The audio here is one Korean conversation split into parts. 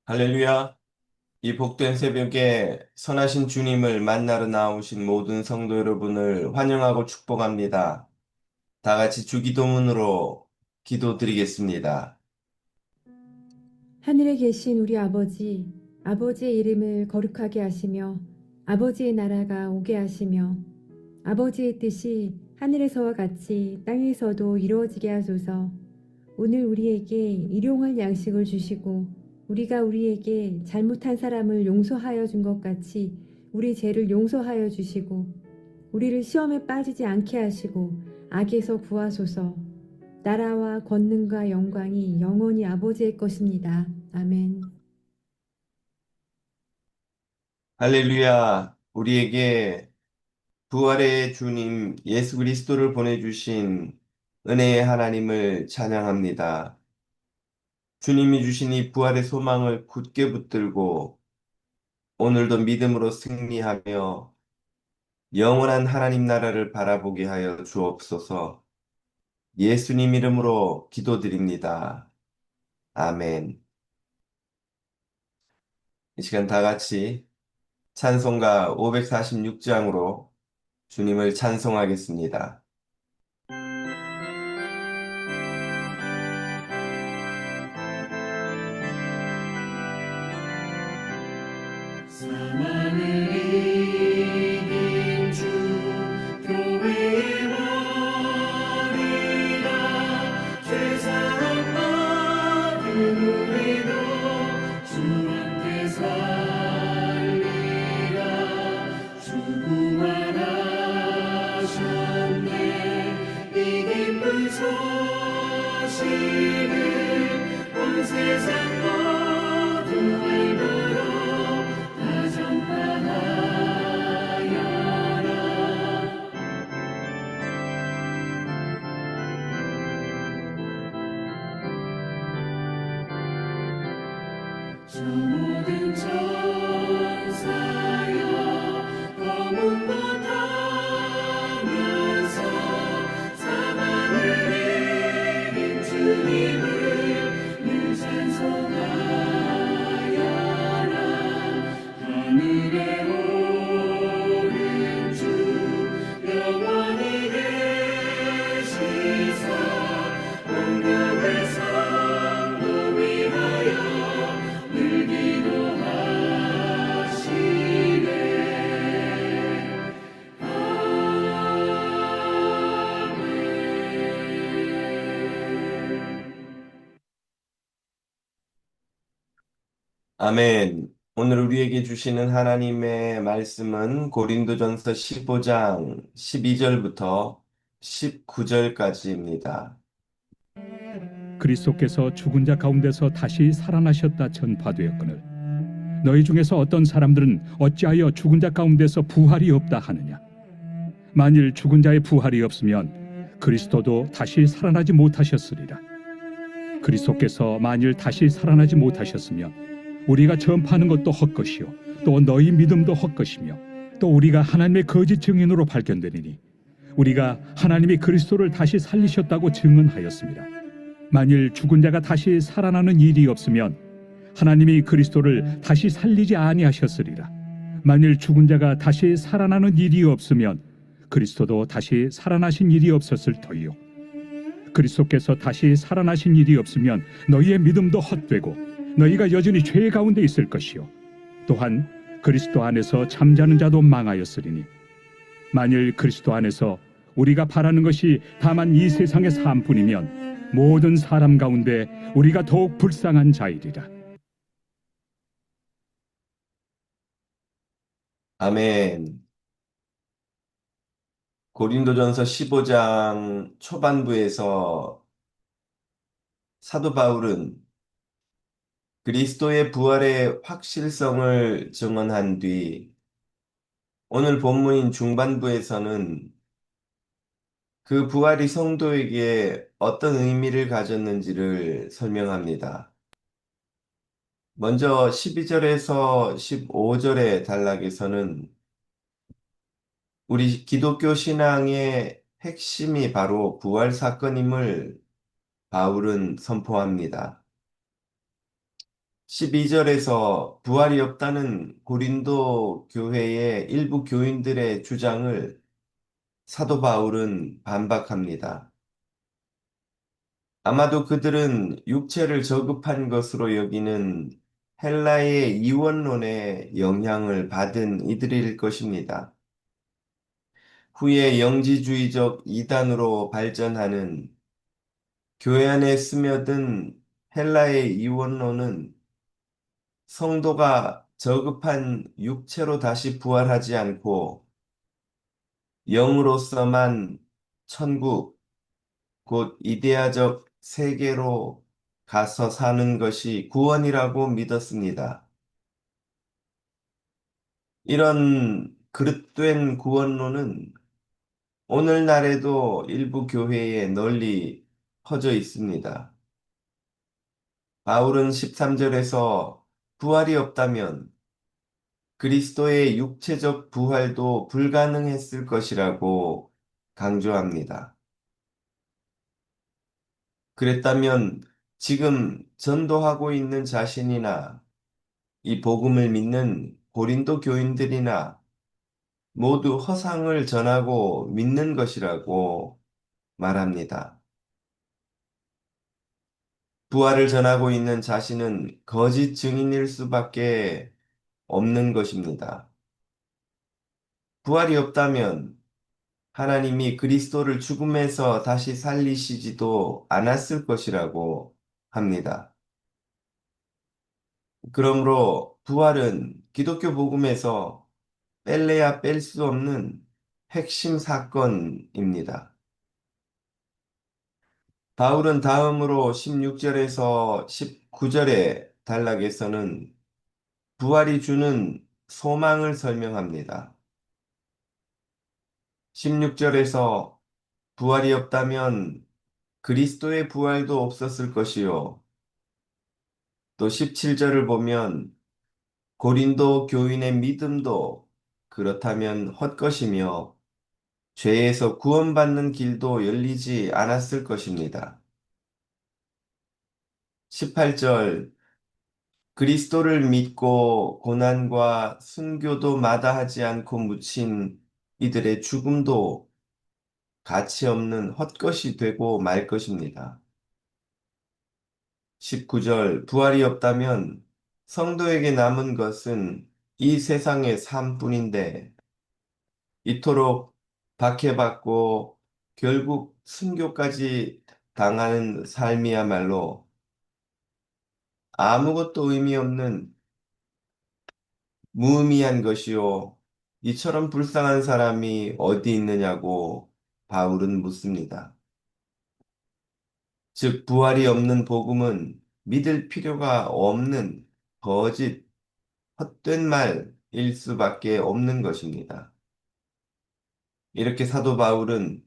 할렐루야. 이 복된 새벽에 선하신 주님을 만나러 나오신 모든 성도 여러분을 환영하고 축복합니다. 다 같이 주기도문으로 기도드리겠습니다. 하늘에 계신 우리 아버지, 아버지의 이름을 거룩하게 하시며 아버지의 나라가 오게 하시며 아버지의 뜻이 하늘에서와 같이 땅에서도 이루어지게 하소서. 오늘 우리에게 일용할 양식을 주시고 우리가 우리에게 잘못한 사람을 용서하여 준 것 같이 우리 죄를 용서하여 주시고 우리를 시험에 빠지지 않게 하시고 악에서 구하소서. 나라와 권능과 영광이 영원히 아버지의 것입니다. 아멘. 할렐루야. 우리에게 부활의 주님 예수 그리스도를 보내주신 은혜의 하나님을 찬양합니다. 주님이 주신 이 부활의 소망을 굳게 붙들고 오늘도 믿음으로 승리하며 영원한 하나님 나라를 바라보게 하여 주옵소서. 예수님 이름으로 기도드립니다. 아멘. 이 시간 다 같이 찬송가 546장으로 주님을 찬송하겠습니다. 사망을 이긴 주 교회의 머리가 죄사함 받은 우리도 주 안에 살리라. 주 구원하셨네. 이 기쁜 소식을 온 세상 모두 알도록 저 모든 천사여 검은 옷 하면서 사망을 이긴 주님을 늘 찬송하여라. 하늘에 오른 주 영원히 계시사 온 교회 성도 위하여 늘 기도하시네. 아멘. 오늘 우리에게 주시는 하나님의 말씀은 고린도전서 15장 12절부터 19절까지입니다. 그리스도께서 죽은 자 가운데서 다시 살아나셨다 전파되었거늘 너희 중에서 어떤 사람들은 어찌하여 죽은 자 가운데서 부활이 없다 하느냐. 만일 죽은 자의 부활이 없으면 그리스도도 다시 살아나지 못하셨으리라. 그리스도께서 만일 다시 살아나지 못하셨으면 우리가 전파하는 것도 헛것이요 또 너희 믿음도 헛것이며 또 우리가 하나님의 거짓 증인으로 발견되리니 우리가 하나님이 그리스도를 다시 살리셨다고 증언하였습니다. 만일 죽은 자가 다시 살아나는 일이 없으면 하나님이 그리스도를 다시 살리지 아니하셨으리라. 만일 죽은 자가 다시 살아나는 일이 없으면 그리스도도 다시 살아나신 일이 없었을 터이요. 그리스도께서 다시 살아나신 일이 없으면 너희의 믿음도 헛되고 너희가 여전히 죄 가운데 있을 것이요. 또한 그리스도 안에서 잠자는 자도 망하였으리니 만일 그리스도 안에서 우리가 바라는 것이 다만 이 세상의 삶뿐이면 모든 사람 가운데 우리가 더욱 불쌍한 자이리라. 아멘. 고린도전서 15장 초반부에서 사도 바울은 그리스도의 부활의 확실성을 증언한 뒤 오늘 본문인 중반부에서는 그 부활이 성도에게 어떤 의미를 가졌는지를 설명합니다. 먼저 12절에서 15절의 단락에서는 우리 기독교 신앙의 핵심이 바로 부활 사건임을 바울은 선포합니다. 12절에서 부활이 없다는 고린도 교회의 일부 교인들의 주장을 사도 바울은 반박합니다. 아마도 그들은 육체를 저급한 것으로 여기는 헬라의 이원론의 영향을 받은 이들일 것입니다. 후에 영지주의적 이단으로 발전하는 교회 안에 스며든 헬라의 이원론은 성도가 저급한 육체로 다시 부활하지 않고 영으로서만 천국, 곧 이데아적 세계로 가서 사는 것이 구원이라고 믿었습니다. 이런 그릇된 구원론은 오늘날에도 일부 교회에 널리 퍼져 있습니다. 바울은 13절에서 부활이 없다면 그리스도의 육체적 부활도 불가능했을 것이라고 강조합니다. 그랬다면 지금 전도하고 있는 자신이나 이 복음을 믿는 고린도 교인들이나 모두 허상을 전하고 믿는 것이라고 말합니다. 부활을 전하고 있는 자신은 거짓 증인일 수밖에 없는 것입니다. 부활이 없다면 하나님이 그리스도를 죽음에서 다시 살리시지도 않았을 것이라고 합니다. 그러므로 부활은 기독교 복음에서 뺄래야 뺄 수 없는 핵심 사건입니다. 바울은 다음으로 16절에서 19절의 단락에서는 부활이 주는 소망을 설명합니다. 16절에서 부활이 없다면 그리스도의 부활도 없었을 것이요. 또 17절을 보면 고린도 교인의 믿음도 그렇다면 헛것이며 죄에서 구원받는 길도 열리지 않았을 것입니다. 18절 그리스도를 믿고 고난과 순교도 마다하지 않고 묻힌 이들의 죽음도 가치 없는 헛것이 되고 말 것입니다. 19절 부활이 없다면 성도에게 남은 것은 이 세상의 삶뿐인데 이토록 박해받고 결국 순교까지 당하는 삶이야말로 아무것도 의미 없는 무의미한 것이요. 이처럼 불쌍한 사람이 어디 있느냐고 바울은 묻습니다. 즉, 부활이 없는 복음은 믿을 필요가 없는 거짓, 헛된 말일 수밖에 없는 것입니다. 이렇게 사도 바울은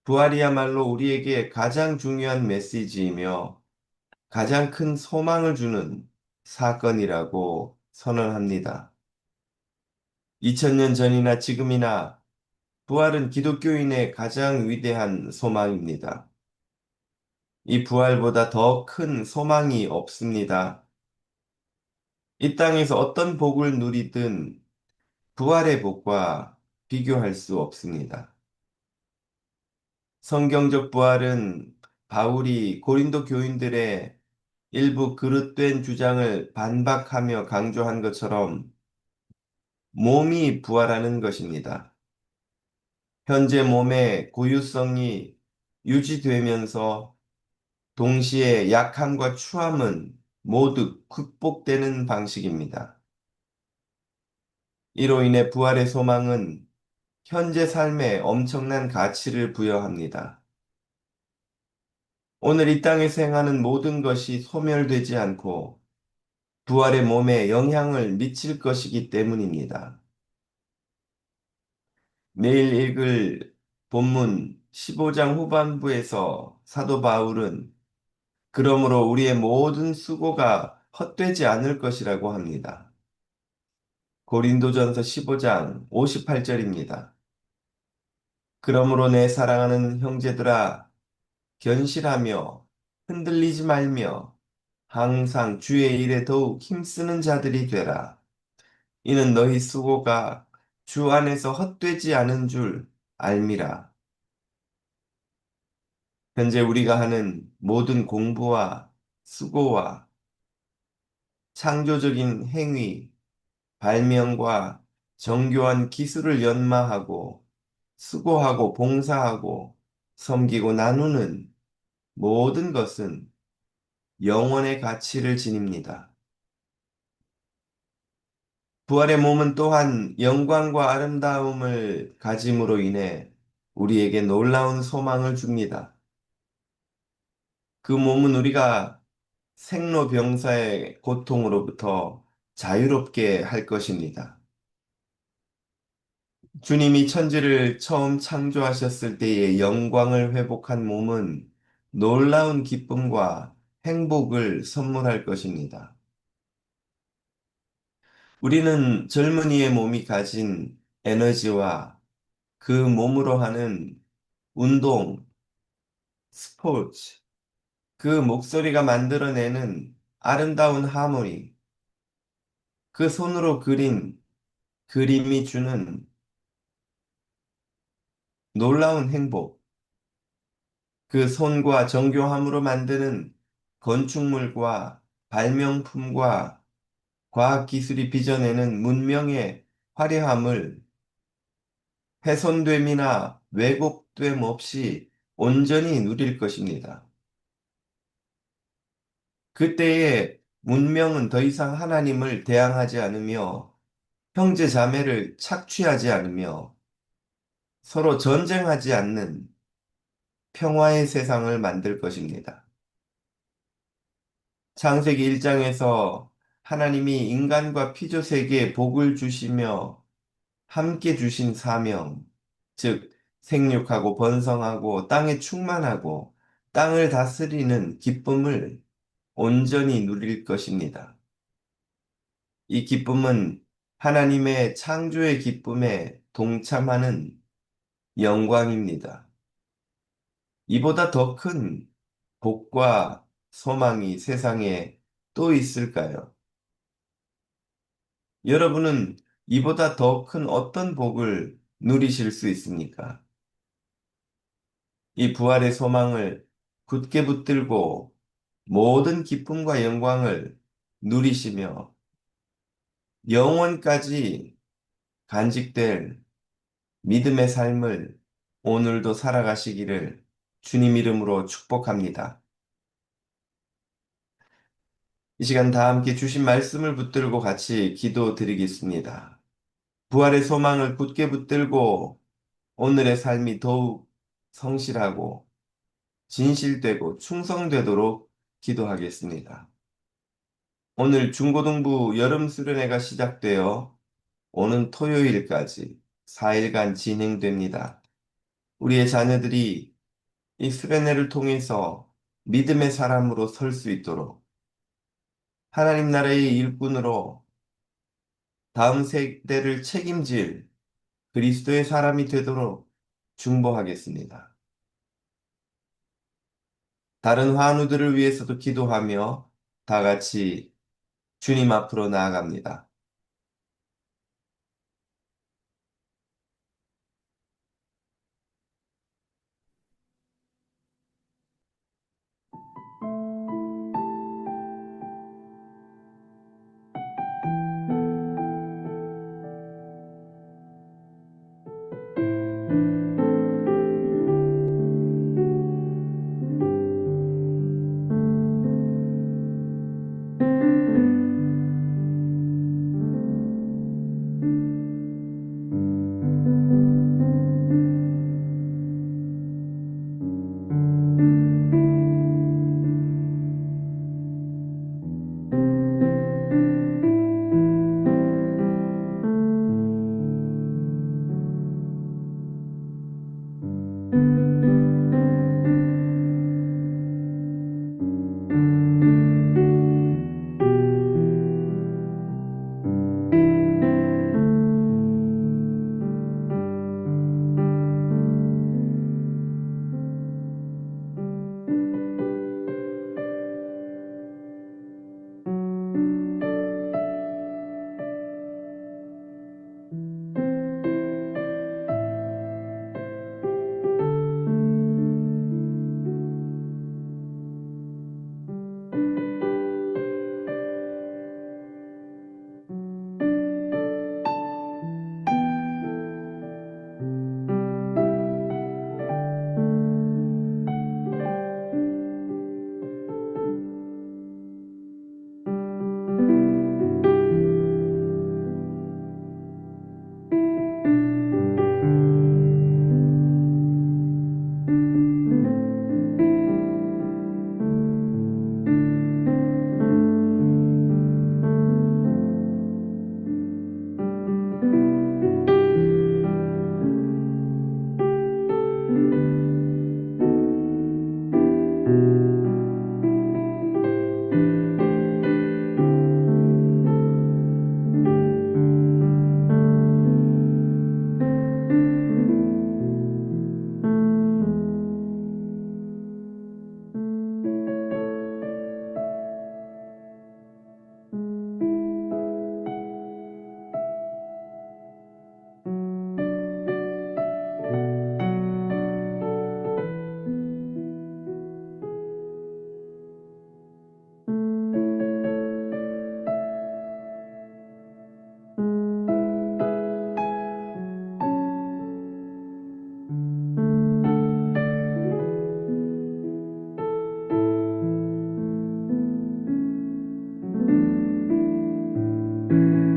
부활이야말로 우리에게 가장 중요한 메시지이며 가장 큰 소망을 주는 사건이라고 선언합니다. 2000년 전이나 지금이나 부활은 기독교인의 가장 위대한 소망입니다. 이 부활보다 더 큰 소망이 없습니다. 이 땅에서 어떤 복을 누리든 부활의 복과 비교할 수 없습니다. 성경적 부활은 바울이 고린도 교인들의 일부 그릇된 주장을 반박하며 강조한 것처럼 몸이 부활하는 것입니다. 현재 몸의 고유성이 유지되면서 동시에 약함과 추함은 모두 극복되는 방식입니다. 이로 인해 부활의 소망은 현재 삶에 엄청난 가치를 부여합니다. 오늘 이 땅에서 행하는 모든 것이 소멸되지 않고 부활의 몸에 영향을 미칠 것이기 때문입니다. 내일 읽을 본문 15장 후반부에서 사도 바울은 그러므로 우리의 모든 수고가 헛되지 않을 것이라고 합니다. 고린도전서 15장 58절입니다. 그러므로 내 사랑하는 형제들아 견실하며 흔들리지 말며 항상 주의 일에 더욱 힘쓰는 자들이 되라. 이는 너희 수고가 주 안에서 헛되지 않은 줄 알미라. 현재 우리가 하는 모든 공부와 수고와 창조적인 행위, 발명과 정교한 기술을 연마하고 수고하고 봉사하고 섬기고 나누는 모든 것은 영원의 가치를 지닙니다. 부활의 몸은 또한 영광과 아름다움을 가짐으로 인해 우리에게 놀라운 소망을 줍니다. 그 몸은 우리가 생로병사의 고통으로부터 자유롭게 할 것입니다. 주님이 천지를 처음 창조하셨을 때의 영광을 회복한 몸은 놀라운 기쁨과 행복을 선물할 것입니다. 우리는 젊은이의 몸이 가진 에너지와 그 몸으로 하는 운동, 스포츠, 그 목소리가 만들어내는 아름다운 하모니, 그 손으로 그린 그림이 주는 놀라운 행복, 그 손과 정교함으로 만드는 건축물과 발명품과 과학기술이 빚어내는 문명의 화려함을 훼손됨이나 왜곡됨 없이 온전히 누릴 것입니다. 그때의 문명은 더 이상 하나님을 대항하지 않으며 형제 자매를 착취하지 않으며 서로 전쟁하지 않는 평화의 세상을 만들 것입니다. 창세기 1장에서 하나님이 인간과 피조세계에 복을 주시며 함께 주신 사명, 즉 생육하고 번성하고 땅에 충만하고 땅을 다스리는 기쁨을 온전히 누릴 것입니다. 이 기쁨은 하나님의 창조의 기쁨에 동참하는 영광입니다. 이보다 더 큰 복과 소망이 세상에 또 있을까요? 여러분은 이보다 더 큰 어떤 복을 누리실 수 있습니까? 이 부활의 소망을 굳게 붙들고 모든 기쁨과 영광을 누리시며 영원까지 간직될 믿음의 삶을 오늘도 살아가시기를 주님 이름으로 축복합니다. 이 시간 다 함께 주신 말씀을 붙들고 같이 기도드리겠습니다. 부활의 소망을 굳게 붙들고 오늘의 삶이 더욱 성실하고 진실되고 충성되도록 기도하겠습니다. 오늘 중고등부 여름 수련회가 시작되어 오는 토요일까지 4일간 진행됩니다. 우리의 자녀들이 이 수련회를 통해서 믿음의 사람으로 설 수 있도록 하나님 나라의 일꾼으로 다음 세대를 책임질 그리스도의 사람이 되도록 중보하겠습니다. 다른 환우들을 위해서도 기도하며 다 같이 주님 앞으로 나아갑니다. 주시옵소서.